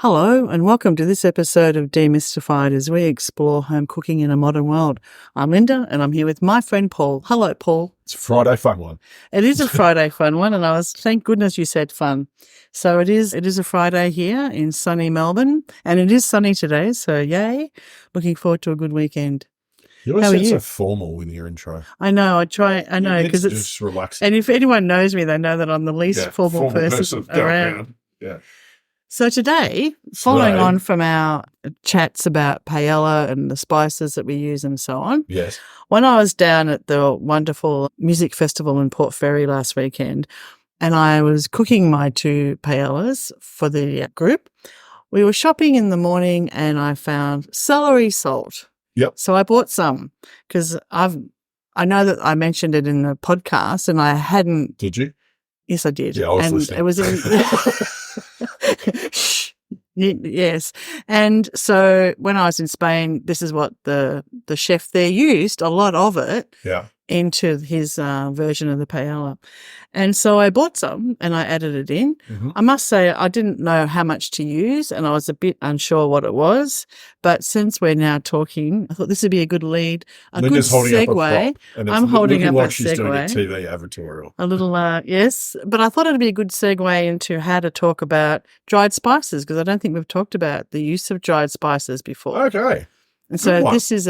Hello and welcome to this episode of Demystified as we explore home cooking in a modern world. I'm Linda and I'm here with my friend Paul. Hello, Paul. It's a Friday fun one. It is a Friday fun one, and thank goodness you said fun. So it is a Friday here in sunny Melbourne, and it is sunny today, so yay. Looking forward to a good weekend. You always How are sound you? so formal with your intro. I know, because it's just relaxing. and if anyone knows me, they know that I'm the least formal person around. Yeah. So today, following on from our chats about paella and the spices that we use and so on, Yes. when I was down at the wonderful music festival in Port Fairy last weekend and I was cooking my two paellas for the group, we were shopping in the morning and I found celery salt. Yep. So I bought some because I know that I mentioned it in the podcast and I hadn't. Did you? Yes, I did. Yeah, I was listening. It was in. Shh. Yes. And so when I was in Spain, this is what the chef there used, a lot of it, into his version of the paella. And so I bought some and I added it in. Mm-hmm. I must say I didn't know how much to use and I was a bit unsure what it was. But since we're now talking, I thought this would be a good lead, Linda's good segue. Up a prop, and I'm holding up like a she's segue. doing a TV advertorial. A little, yes. But I thought it'd be a good segue into how to talk about dried spices because I don't think we've talked about the use of dried spices before. Okay. And so this is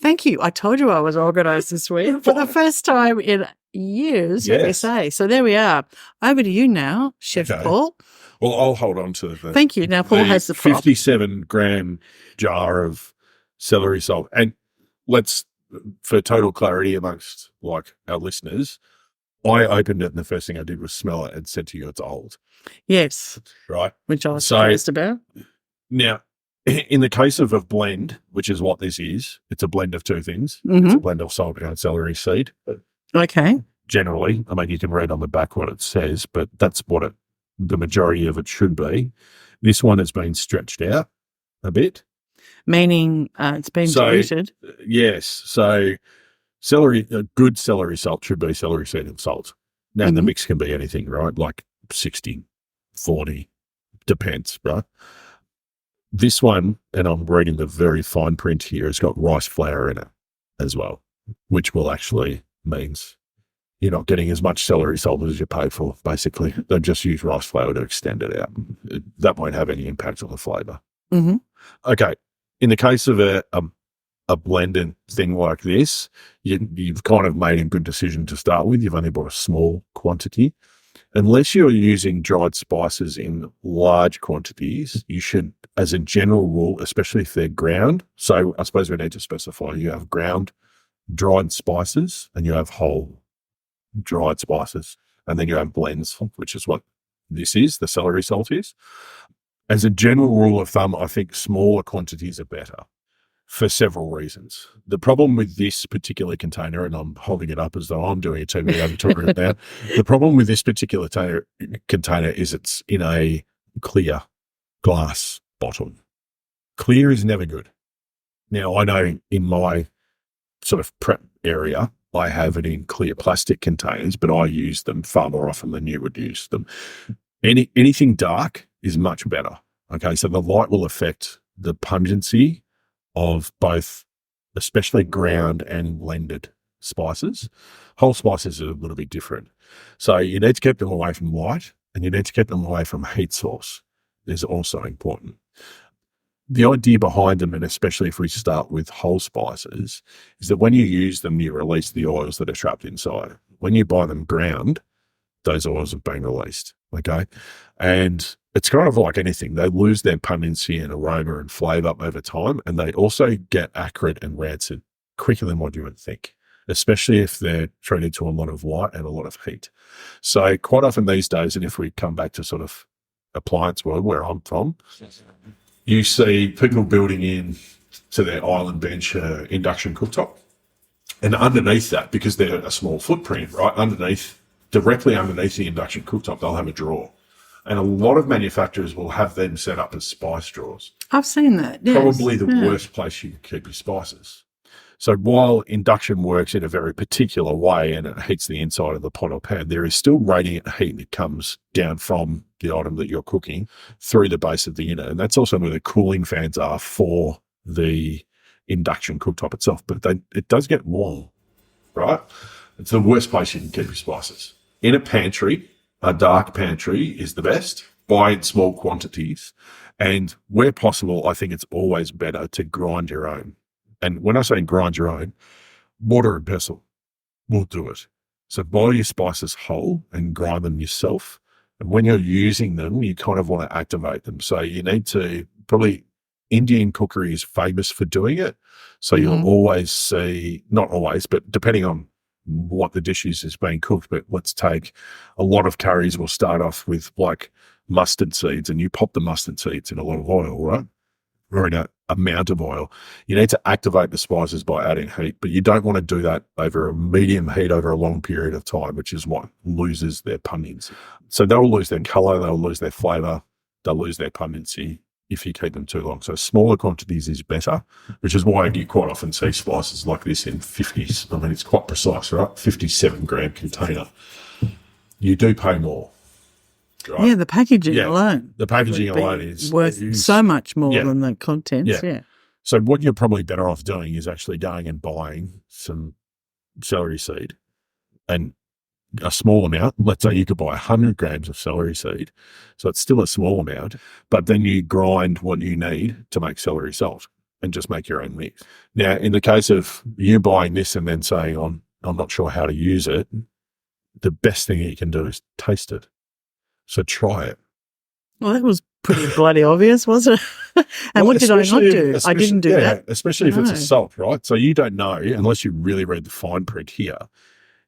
thank you. I told you I was organised this week for the first time in years, let me say. So there we are. Over to you now, Chef Paul. Well, I'll hold on to the Thank you. Now Paul has the prop. 57-gram jar of celery salt. And for total clarity amongst our listeners, I opened it and the first thing I did was smell it and said to you it's old. Yes. Right? Which I was surprised about. Now, in the case of a blend, which is what this is, it's a blend of two things. Mm-hmm. It's a blend of salt and celery seed. Okay. Generally, I mean, you can read on the back what it says, but that's what the majority of it should be. This one has been stretched out a bit. Meaning it's been diluted. Yes. So good celery salt should be celery seed and salt. Now, the mix can be anything, right? Like 60, 40, depends, right? This one, and I'm reading the very fine print here, it's got rice flour in it as well, which will actually means you're not getting as much celery salt as you pay for, basically. They just use rice flour to extend it out. That won't have any impact on the flavour. Mm-hmm. Okay. In the case of a blended thing like this, you've kind of made a good decision to start with. You've only bought a small quantity. Unless you're using dried spices in large quantities, you should, as a general rule, especially if they're ground. So I suppose we need to specify you have ground dried spices and you have whole dried spices, and then you have blends, which is what this is, the celery salt is. As a general rule of thumb, I think smaller quantities are better for several reasons. The problem with this particular container, and I'm holding it up as though I'm doing a TV advertorial now, the problem with this particular container is it's in a clear glass bottle. Clear is never good. Now, I know in my sort of prep area, I have it in clear plastic containers, but I use them far more often than you would use them. Anything dark is much better. Okay, so the light will affect the pungency of both, especially ground and blended spices. Whole spices are a little bit different. So you need to keep them away from light and you need to keep them away from heat source. Is also important. The idea behind them, and especially if we start with whole spices, is that when you use them, you release the oils that are trapped inside. When you buy them ground, those oils have been released, okay? And it's kind of like anything. They lose their pungency and aroma and flavour over time, and they also get acrid and rancid quicker than what you would think, especially if they're treated to a lot of light and a lot of heat. So quite often these days, and if we come back to sort of appliance world where I'm from, you see people building in to their island bench induction cooktop. And underneath that, because they're a small footprint, right, directly underneath the induction cooktop, they'll have a drawer. And a lot of manufacturers will have them set up as spice drawers. I've seen that, yes. Probably the worst place you can keep your spices. So while induction works in a very particular way and it heats the inside of the pot or pan, there is still radiant heat that comes down from the item that you're cooking through the base of the unit. And that's also where the cooling fans are for the induction cooktop itself. But it does get warm, right? It's the worst place you can keep your spices. In a pantry, a dark pantry is the best. Buy in small quantities. And where possible, I think it's always better to grind your own. And when I say grind your own, mortar and pestle will do it. So buy your spices whole and grind them yourself. And when you're using them, you kind of want to activate them. So you need to probably, Indian cookery is famous for doing it. So you'll always see, not always, but depending on what the dish is being cooked, but let's take a lot of curries will start off with like mustard seeds, and you pop the mustard seeds in a lot of oil, right? Or in a amount of oil. You need to activate the spices by adding heat, but you don't want to do that over a medium heat over a long period of time, which is what loses their pungence. So they'll lose their color, they'll lose their flavor, they'll lose their pungency if you keep them too long. So smaller quantities is better, which is why you quite often see spices like this in 50s. I mean, it's quite precise, right? 57-gram container. You do pay more. Right? Yeah, the packaging alone. The packaging alone is worth so much more than the contents. Yeah. So what you're probably better off doing is actually going and buying some celery seed and a small amount. Let's say you could buy 100 grams of celery seed. So it's still a small amount, but then you grind what you need to make celery salt and just make your own mix. Now, in the case of you buying this and then saying, I'm not sure how to use it, the best thing you can do is taste it. So try it. Well, that was pretty bloody obvious, wasn't it? And what did I not do? I didn't do that. Especially if it's a salt, right? So you don't know, unless you really read the fine print here,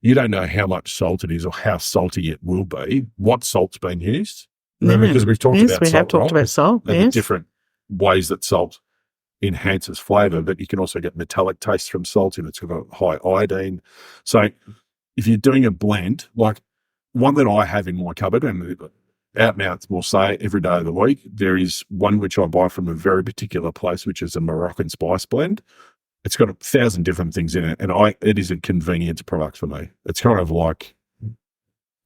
you don't know how much salt it is or how salty it will be, what salt's been used. Remember, because we've talked about salt, we have talked about salt, and the different ways that salt enhances flavour, but you can also get metallic taste from salt if it's got a high iodine. So if you're doing a blend, like one that I have in my cupboard, and out and out will say every day of the week, there is one which I buy from a very particular place, which is a Moroccan spice blend. It's got 1,000 different things in it, and it is a convenience product for me. It's kind of like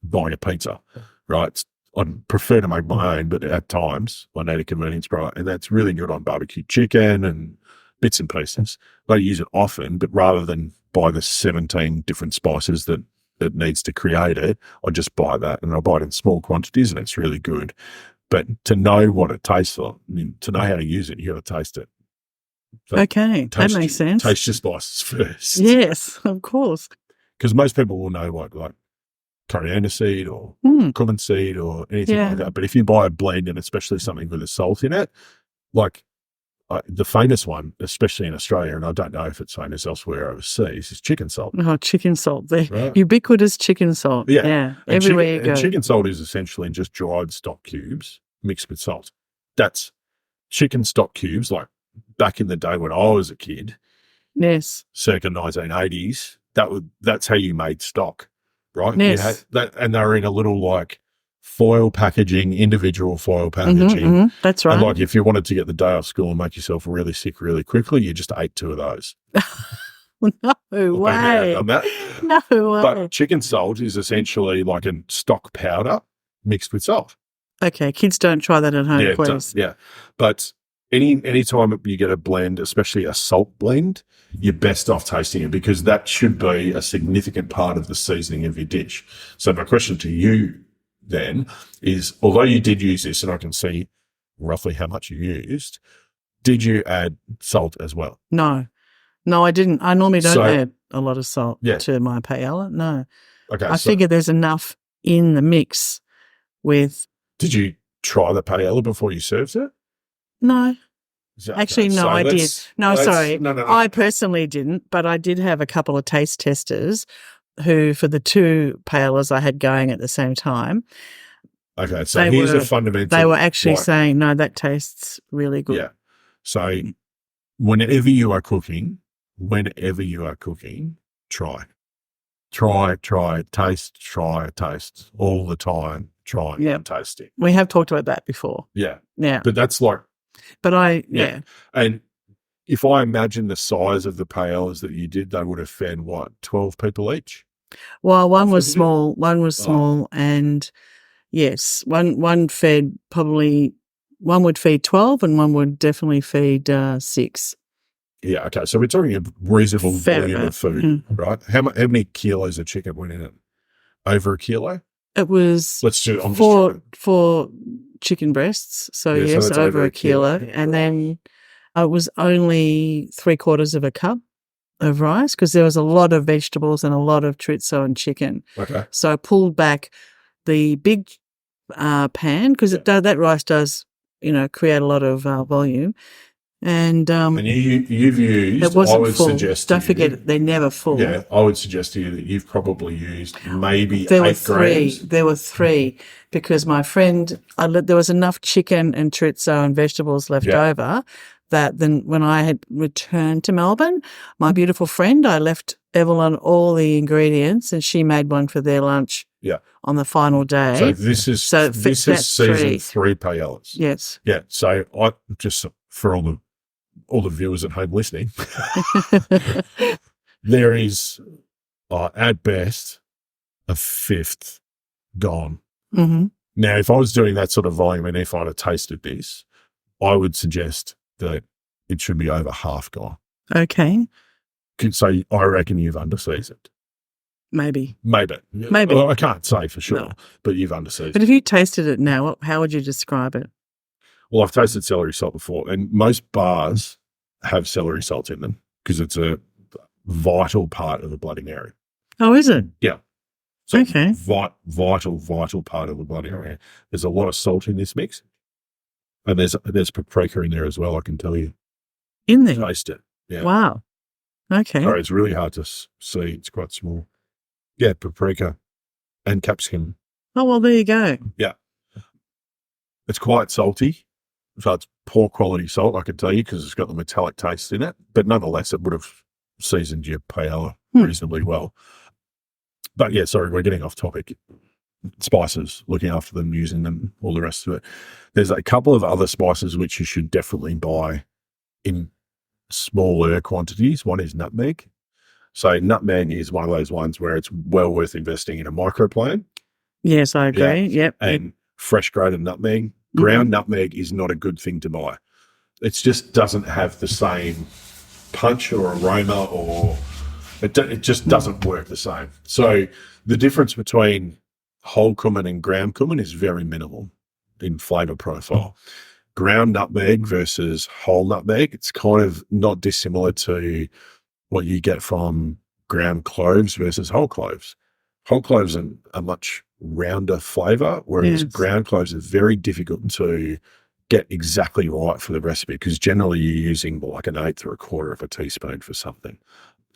buying a pizza, right? I'd prefer to make my own, but at times I need a convenience product, and that's really good on barbecue chicken and bits and pieces. I use it often, but rather than buy the 17 different spices that it needs to create it, I just buy that, and I buy it in small quantities, and it's really good. But to know what it tastes like, to know how to use it, you got to taste it. So okay, that makes sense. Taste your spices first. Yes, of course. Because most people will know what, like coriander seed or cumin seed or anything like that. But if you buy a blend, and especially something with a salt in it, like the famous one, especially in Australia, and I don't know if it's famous elsewhere overseas, is chicken salt. Oh, chicken salt. The right? Ubiquitous chicken salt. Yeah. Everywhere you go. And chicken salt is essentially just dried stock cubes mixed with salt. That's chicken stock cubes, like back in the day when I was a kid. Yes. Circa 1980s, that's how you made stock, right? Yes. You had that, and they were in a little like foil packaging, individual foil packaging. That's right. And like if you wanted to get the day off school and make yourself really sick really quickly, you just ate 2 of those. No way. No way. But chicken salt is essentially like a stock powder mixed with salt. Okay, kids don't try that at home, please. Yeah. But any time you get a blend, especially a salt blend, you're best off tasting it, because that should be a significant part of the seasoning of your dish. So my question to you then is, although you did use this, and I can see roughly how much you used, did you add salt as well? No, I didn't. I normally don't add a lot of salt to my paella. No. Okay. I figure there's enough in the mix with. Did you try the paella before you served it? No. Actually, no, so I did. No, sorry. No. I personally didn't, but I did have a couple of taste testers who, for the 2 paellas I had going at the same time. Okay, so here's a fundamental. They were actually saying, no, that tastes really good. Yeah. So whenever you are cooking, try, taste all the time. Try and taste it. We have talked about that before. Yeah. Yeah. But that's like. But And if I imagine the size of the paellas that you did, they would have fed, what, 12 people each? Well, one was small, and yes, one fed probably, one would feed 12 and one would definitely feed 6. Yeah, okay. So we're talking a reasonable volume of food, right? How many kilos of chicken went in it? Over a kilo? It was four chicken breasts. So yes, so over a kilo. And then it was only 3/4 of a cup of rice because there was a lot of vegetables and a lot of chorizo and chicken. Okay. So I pulled back the big pan because that rice does, create a lot of volume. And you've used, it wasn't I would full. suggest Don't forget, they're never full. Yeah, I would suggest to you that you've probably used maybe there 8 were three. grams. There were 3 because my friend, there was enough chicken and chorizo and vegetables left over that then when I had returned to Melbourne, my beautiful friend, I left Evelyn all the ingredients and she made one for their lunch. On the final day. So this is season 3 paellas. Yes. Yeah. So I just, for all the viewers at home listening, there is at best a fifth gone. Mm-hmm. Now, if I was doing that sort of volume and if I'd have tasted this, I would suggest that it should be over half gone. Okay. So I reckon you've underseasoned. Maybe. Well, I can't say for sure, but you've underseasoned. But if you tasted it now, how would you describe it? Well, I've tasted celery salt before, and most bars have celery salt in them because it's a vital part of the Bloody Mary. Oh, is it? Yeah. So okay. Vital part of the Bloody Mary. There's a lot of salt in this mix, and there's paprika in there as well, I can tell you. In there? Taste it. Yeah. Wow. Okay. Sorry, it's really hard to see. It's quite small. Yeah, paprika and capsicum. Oh, well, there you go. Yeah. It's quite salty. So it's poor quality salt, I can tell you, because it's got the metallic taste in it. But nonetheless, it would have seasoned your paella reasonably well. But yeah, sorry, we're getting off topic. Spices, looking after them, using them, all the rest of it. There's a couple of other spices which you should definitely buy in smaller quantities. One is nutmeg. So nutmeg is one of those ones where it's well worth investing in a microplant. Yes, I agree. Yeah. Yep. And fresh grated nutmeg. Ground nutmeg is not a good thing to buy. It just doesn't have the same punch or aroma, or it just doesn't work the same. So the difference between whole cumin and ground cumin is very minimal in flavour profile. Ground nutmeg versus whole nutmeg, it's kind of not dissimilar to what you get from ground cloves versus whole cloves. Whole cloves are a much rounder flavour, whereas ground cloves are very difficult to get exactly right for the recipe because generally you're using like an 1/8 or 1/4 of a teaspoon for something.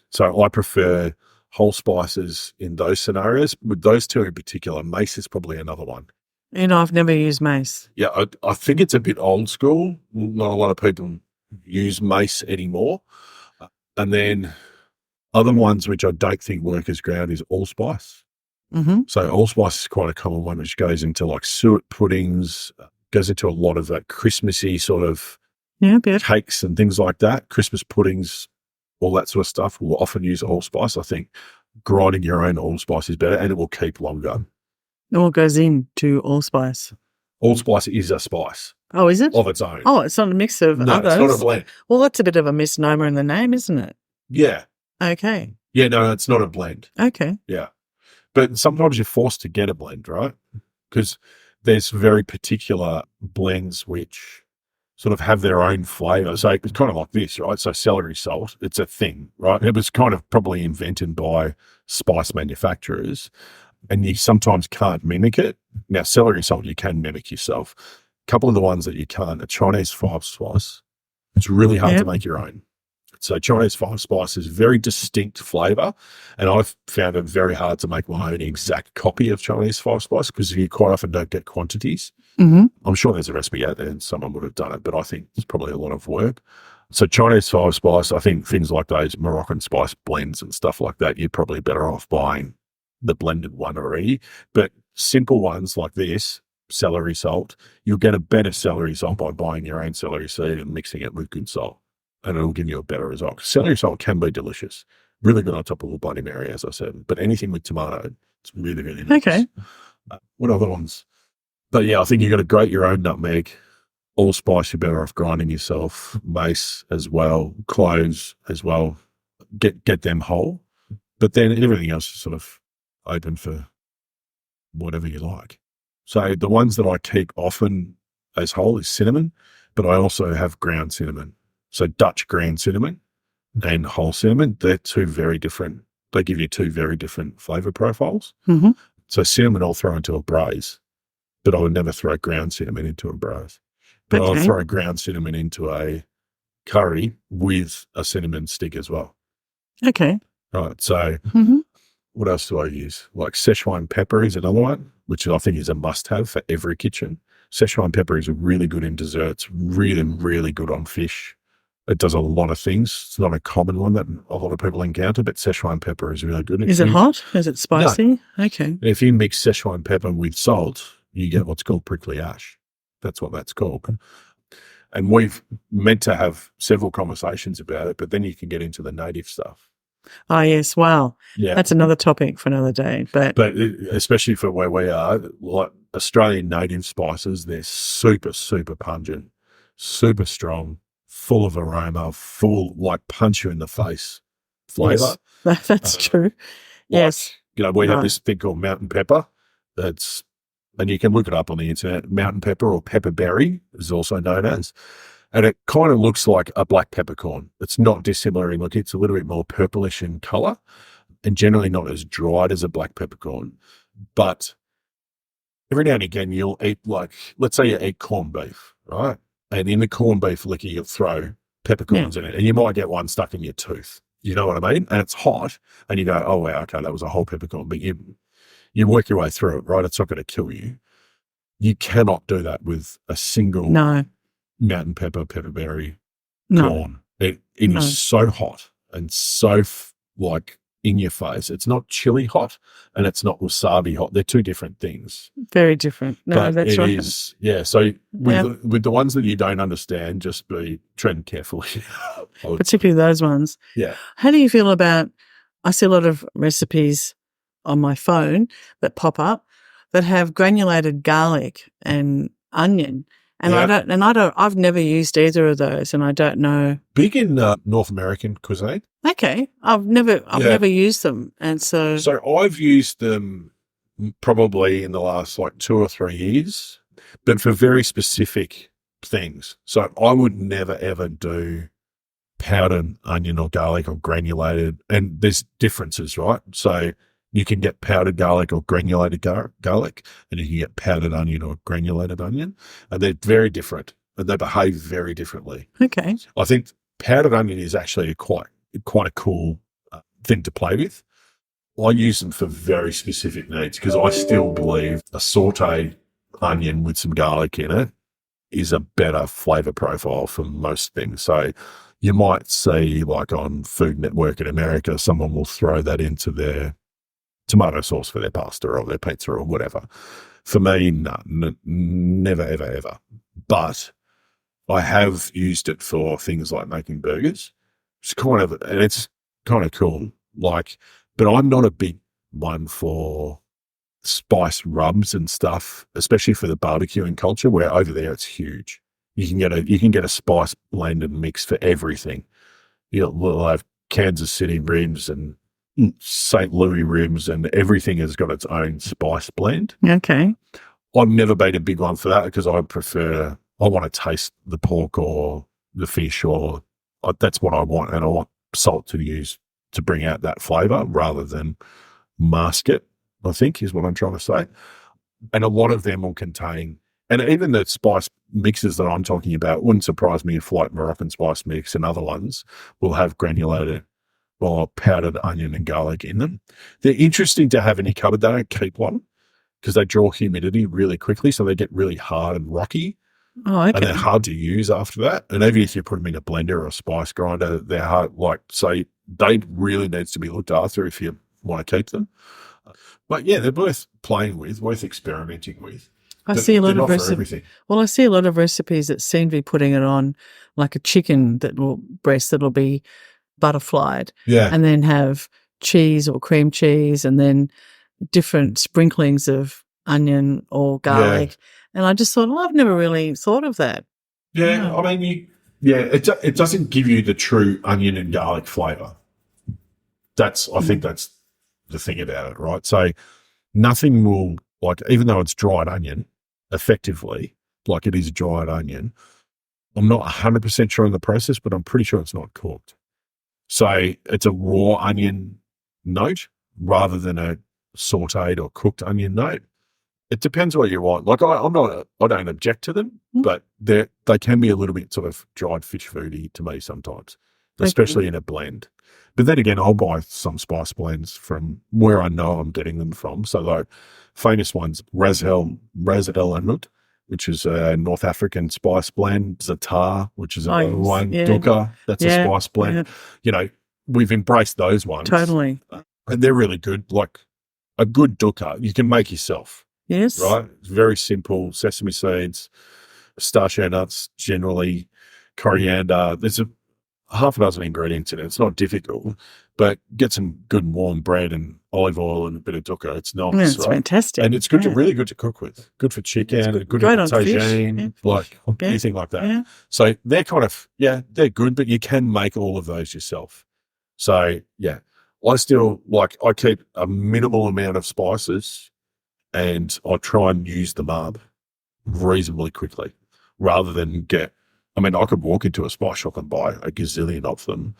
So I prefer whole spices in those scenarios. With those two in particular, mace is probably another one. I've never used mace. Yeah, I think it's a bit old school. Not a lot of people use mace anymore. And then other ones which I don't think work as ground is allspice. Mm-hmm. So allspice is quite a common one, which goes into like suet puddings, goes into a lot of that Christmassy sort of cakes and things like that. Christmas puddings, all that sort of stuff will often use allspice. I think grinding your own allspice is better and it will keep longer. And what goes into allspice? Allspice is a spice. Oh, is it? Of its own. Oh, it's not a mix of others? No, it's not a blend. Well, that's a bit of a misnomer in the name, isn't it? Yeah. Okay. Yeah, no, it's not a blend. Okay. Yeah. But sometimes you're forced to get a blend, right? Because there's very particular blends which sort of have their own flavour. So it's kind of like this, right? So celery salt, it's a thing, right? It was kind of probably invented by spice manufacturers and you sometimes can't mimic it. Now, celery salt, you can mimic yourself. A couple of the ones that you can't, a Chinese 5-spice, it's really hard to make your own. So Chinese 5-spice is very distinct flavour, and I've found it very hard to make my own exact copy of Chinese 5-spice because you quite often don't get quantities. Mm-hmm. I'm sure there's a recipe out there and someone would have done it, but I think it's probably a lot of work. So Chinese 5-spice, I think things like those Moroccan spice blends and stuff like that, you're probably better off buying the blended one already. But simple ones like this, celery salt, you'll get a better celery salt by buying your own celery seed and mixing it with good salt. and it'll give you a better result. Celery salt can be delicious. Really good on top of a Bloody Mary, as I said. But anything with tomato, it's really, really nice. Okay. What other ones? But yeah, I think you've got to grate your own nutmeg. Allspice, you're better off grinding yourself. Mace as well. Cloves as well. Get them whole. But then everything else is sort of open for whatever you like. So the ones that I keep often as whole is cinnamon, but I also have ground cinnamon. So Dutch ground cinnamon and whole cinnamon, they're two very different. They give you two very different flavour profiles. Mm-hmm. So cinnamon I'll throw into a braise, but I would never throw ground cinnamon into a braise. But I'll throw ground cinnamon into a curry with a cinnamon stick as well. Okay. Right. So what else do I use? Like Szechuan pepper is another one, which I think is a must-have for every kitchen. Szechuan pepper is really good in desserts, really, really good on fish. It does a lot of things. It's not a common one that a lot of people encounter, but Szechuan pepper is really good. Is it hot? Is it spicy? No. Okay. If you mix Szechuan pepper with salt, you get what's called prickly ash. That's what that's called. And we've meant to have several conversations about it, but then you can get into the native stuff. Oh, yes. Wow. Yeah. That's another topic for another day. But especially for where we are, like Australian native spices, they're super, super pungent, super strong, full of aroma, full, like punch you in the face flavour. Yes, that's true. Yes. We have this thing called mountain pepper and you can look it up on the internet. Mountain pepper or pepperberry is also known as. And it kind of looks like a black peppercorn. It's not dissimilar in look. It's a little bit more purplish in colour and generally not as dried as a black peppercorn. But every now and again, you'll eat let's say you eat corned beef, right? And in the corned beef liquor, you'll throw peppercorns in it and you might get one stuck in your tooth. You know what I mean? And it's hot and you go, oh, wow, okay, that was a whole peppercorn. But you work your way through it, right? It's not going to kill you. You cannot do that with a single mountain pepper, pepperberry corn. It is so hot and so in your face. It's not chili hot and it's not wasabi hot. They're two different things. Very different. No, but that's right. It is, yeah. So with the ones that you don't understand, just tread carefully. Particularly those ones. Yeah. How do you feel about, I see a lot of recipes on my phone that pop up that have granulated garlic and onion. And I've never used either of those and I don't know. Big in North American cuisine. Okay. I've never used them. And so I've used them probably in the last 2 or 3 years, but for very specific things. So I would never ever do powdered onion or garlic or granulated, and there's differences, right? So you can get powdered garlic or granulated garlic, and you can get powdered onion or granulated onion, and they're very different, and they behave very differently. Okay. I think powdered onion is actually quite a cool thing to play with. I use them for very specific needs because I still believe a sautéed onion with some garlic in it is a better flavour profile for most things. So you might see on Food Network in America, someone will throw that into their tomato sauce for their pasta or their pizza or whatever. For me, never, ever, ever. But I have used it for things like making burgers. It's kind of cool. But I'm not a big one for spice rubs and stuff, especially for the barbecuing culture, where over there it's huge. You can get a spice blend and mix for everything. We'll have Kansas City ribs and St. Louis ribs, and everything has got its own spice blend. Okay. I've never been a big one for that because I want to taste the pork or the fish, or that's what I want, and I want salt to use to bring out that flavour rather than mask it, I think is what I'm trying to say. And a lot of them will contain, and even the spice mixes that I'm talking about, wouldn't surprise me if Moroccan spice mix and other ones will have granulated or powdered onion and garlic in them. They're interesting to have in your cupboard. They don't keep one because they draw humidity really quickly, so they get really hard and rocky. Oh, okay. And they're hard to use after that. And even if you put them in a blender or a spice grinder, they're hard. So they really needs to be looked after if you want to keep them. But yeah, they're worth playing with, worth experimenting with. I see a lot of recipes. Well, I see a lot of recipes that seem to be putting it on like a chicken breast that'll be butterflied, and then have cheese or cream cheese, and then different sprinklings of onion or garlic. And I just thought, I've never really thought of that. Yeah, I mean, it doesn't give you the true onion and garlic flavour. I think that's the thing about it, right? So nothing will, like, even though it's dried onion, effectively, like it is a dried onion, I'm not 100% sure on the process, but I'm pretty sure it's not cooked. So it's a raw onion note rather than a sauteed or cooked onion note. It depends what you want. Like I don't object to them, but they can be a little bit sort of dried fish foody to me sometimes, especially in a blend. But then again, I'll buy some spice blends from where I know I'm getting them from. So like famous ones, Ras El Hanout, which is a North African spice blend, Zatar, which is another one, Dukkha, that's a spice blend. Yeah. You know, we've embraced those ones. Totally. And they're really good. Like a good Dukkha, you can make yourself. Yes. Right? It's very simple. Sesame seeds, pistachio nuts, generally, coriander. There's half a dozen ingredients in it. It's not difficult, but get some good warm bread and olive oil and a bit of Dukkha. It's nice. Yeah, it's fantastic. And it's good really good to cook with. Good for chicken, good for tagine, like anything like that. Yeah. So they're kind of, they're good, but you can make all of those yourself. So, I still, I keep a minimal amount of spices, and I try and use them up reasonably quickly rather than I could walk into a spice shop and buy a gazillion of them,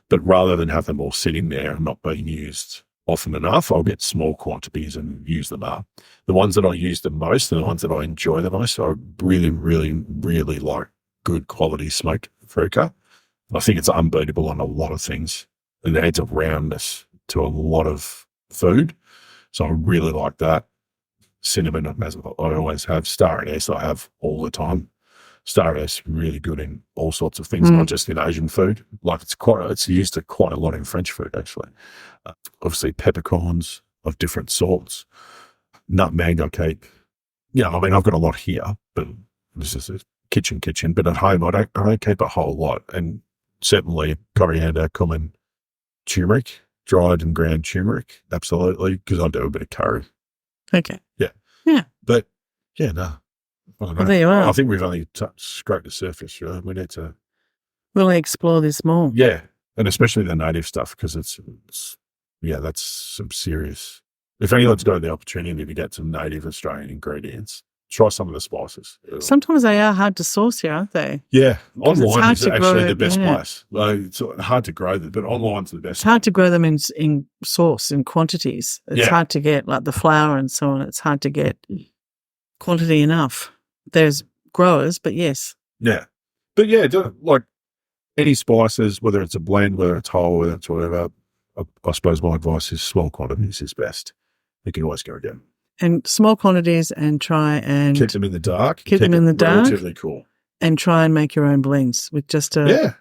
but rather than have them all sitting there and not being used often enough, I'll get small quantities and use them up. The ones that I use the most and the ones that I enjoy the most, I really, really, really like good quality smoked paprika. I think it's unbeatable on a lot of things. It adds a roundness to a lot of food. So I really like that. Cinnamon, as I always have. Star anise I have all the time. Star anise really good in all sorts of things, not just in Asian food. Like it's used quite a lot in French food, actually. Obviously peppercorns of different sorts. Nutmeg I keep. I've got a lot here, but this is a kitchen. But at home I don't keep a whole lot. And certainly coriander, cumin, turmeric, dried and ground turmeric, absolutely, because I do a bit of curry. Okay. Yeah. But, no. I don't know. Well, there you are. I think we've only scraped the surface. Right? We need to really explore this more. Yeah, and especially the native stuff, because it's that's some serious. If anyone's got the opportunity to get some native Australian ingredients, try some of the spices. Sometimes they are hard to source here, aren't they? Yeah, online is actually the best place. It's hard to grow them, but online's the best. It's hard to grow them in source, in quantities. It's hard to get, like the flour and so on, it's hard to get quantity enough. There's growers, but yes. Yeah. But like any spices, whether it's a blend, whether it's whole, whether it's whatever, I suppose my advice is small quantities is best. You can always go again. And small quantities, and try and keep them in the dark. Keep them in the dark. Relatively cool. And try and make your own blends with just a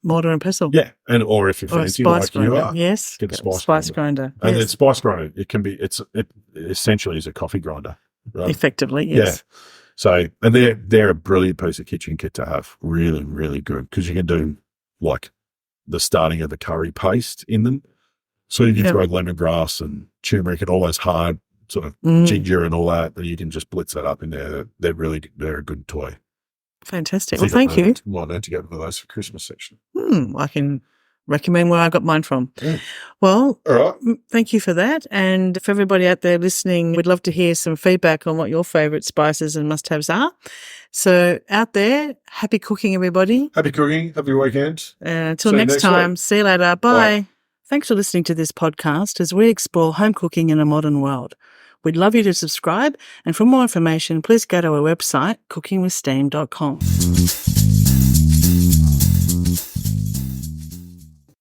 mortar and pestle. Yeah, or if you're fancy like grinder. You are, yes, get a spice grinder. And then spice grinder, it essentially is a coffee grinder, right? Effectively, yes. Yeah. So, and they're a brilliant piece of kitchen kit to have. Really, really good, because you can do like the starting of the curry paste in them. So you can throw lemongrass and turmeric and all those hard sort of ginger and all that, and you can just blitz that up in there. They're a good toy. Fantastic. Well, thank you. Might need to get one of those for Christmas section. I can recommend where I got mine from. Yeah. Well, all right. Thank you for that. And for everybody out there listening, we'd love to hear some feedback on what your favourite spices and must-haves are. So out there, happy cooking, everybody. Happy cooking. Happy weekend. Until next time. Week. See you later. Bye. Thanks for listening to this podcast as we explore home cooking in a modern world. We'd love you to subscribe, and for more information, please go to our website, cookingwithsteam.com.